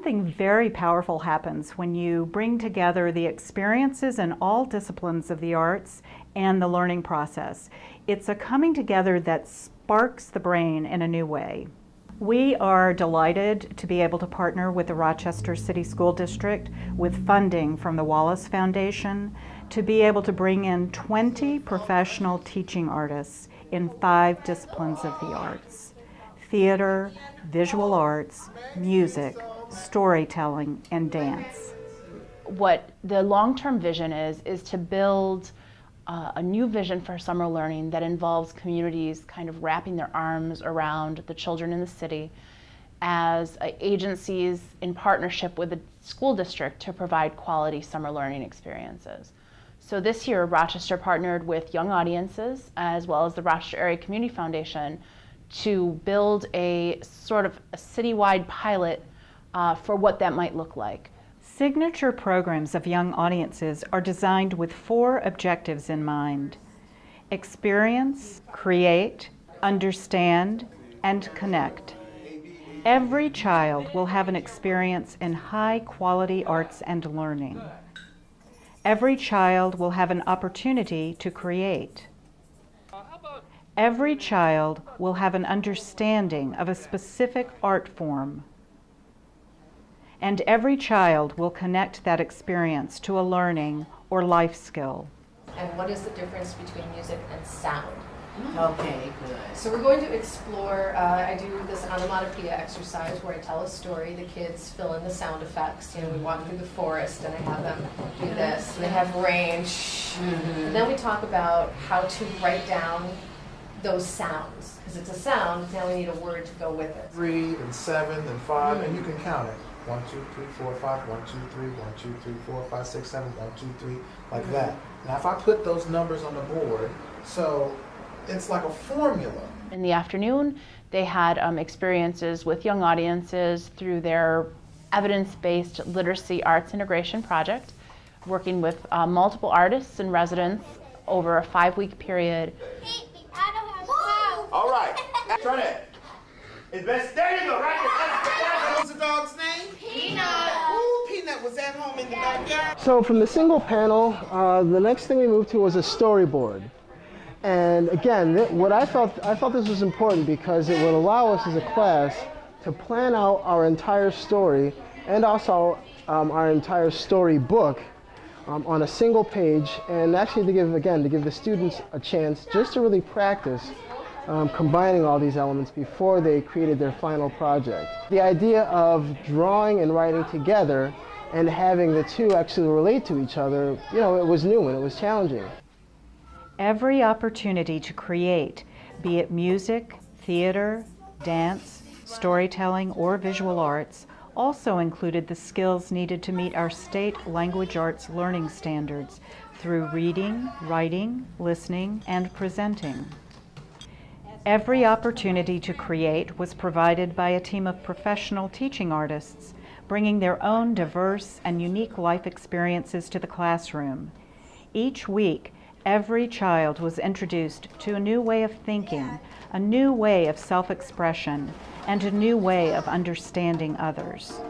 Something very powerful happens when you bring together the experiences in all disciplines of the arts and the learning process. It's a coming together that sparks the brain in a new way. We are delighted to be able to partner with the Rochester City School District with funding from the Wallace Foundation to be able to bring in 20 professional teaching artists in 5 disciplines of the arts: theater, visual arts, music, storytelling, and dance. What the long-term vision is to build a new vision for summer learning that involves communities kind of wrapping their arms around the children in the city as agencies in partnership with the school district to provide quality summer learning experiences. So this year, Rochester partnered with Young Audiences as well as the Rochester Area Community Foundation to build a sort of a citywide pilot for what that might look like. Signature programs of Young Audiences are designed with 4 objectives in mind: experience, create, understand, and connect. Every child will have an experience in high-quality arts and learning. Every child will have an opportunity to create. Every child will have an understanding of a specific art form. And every child will connect that experience to a learning or life skill. And what is the difference between music and sound? Okay, good. So we're going to explore, I do this onomatopoeia exercise where I tell a story, the kids fill in the sound effects. You know, we walk through the forest and I have them do this, and they have rain, shh. And then we talk about how to write down those sounds, because it's a sound, now we need a word to go with it. 3 and 7 and 5, and you can count it. 1, 2, 3, 4, 5, 1, 2, 3, 1, 2, 3, 4, 5, 6, 7, 1, 2, 3, like that. Now if I put those numbers on the board, so it's like a formula. In the afternoon, they had experiences with Young Audiences through their evidence-based literacy arts integration project, working with multiple artists and residents over a 5-week period. All right, turn it. There you go, right? What was the dog's name? Peanut. Ooh, Peanut was at home in the backyard. So from the single panel, the next thing we moved to was a storyboard. And again, I thought this was important because it would allow us as a class to plan out our entire story and also our entire storybook on a single page, and actually to give the students a chance just to really practice combining all these elements before they created their final project. The idea of drawing and writing together and having the two actually relate to each other, you know, it was new and it was challenging. Every opportunity to create, be it music, theater, dance, storytelling, or visual arts, also included the skills needed to meet our state language arts learning standards through reading, writing, listening, and presenting. Every opportunity to create was provided by a team of professional teaching artists, bringing their own diverse and unique life experiences to the classroom. Each week, every child was introduced to a new way of thinking, a new way of self-expression, and a new way of understanding others.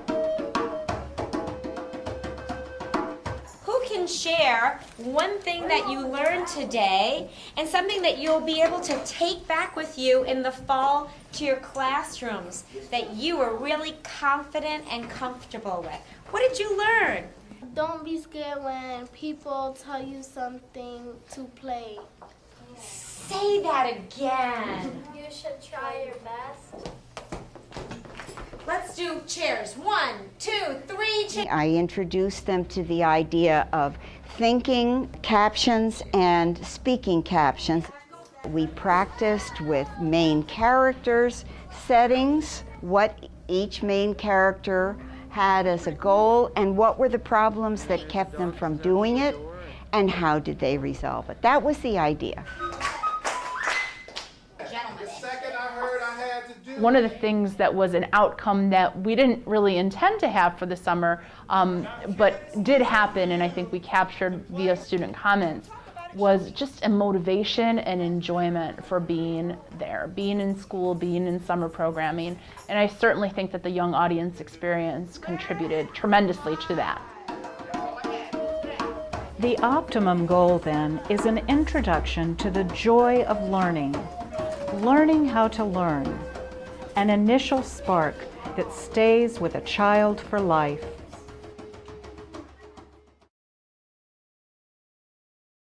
Share one thing that you learned today and something that you'll be able to take back with you in the fall to your classrooms that you were really confident and comfortable with. What did you learn? Don't be scared when people tell you something to play. Say that again. You should try your best. Let's do chairs. 1, 2, 3, chairs. I introduced them to the idea of thinking captions and speaking captions. We practiced with main characters, settings, what each main character had as a goal, and what were the problems that kept them from doing it, and how did they resolve it. That was the idea. One of the things that was an outcome that we didn't really intend to have for the summer, but did happen, and I think we captured via student comments, was just a motivation and enjoyment for being there, being in school, being in summer programming. And I certainly think that the young audience experience contributed tremendously to that. The optimum goal, then, is an introduction to the joy of learning how to learn, an initial spark that stays with a child for life.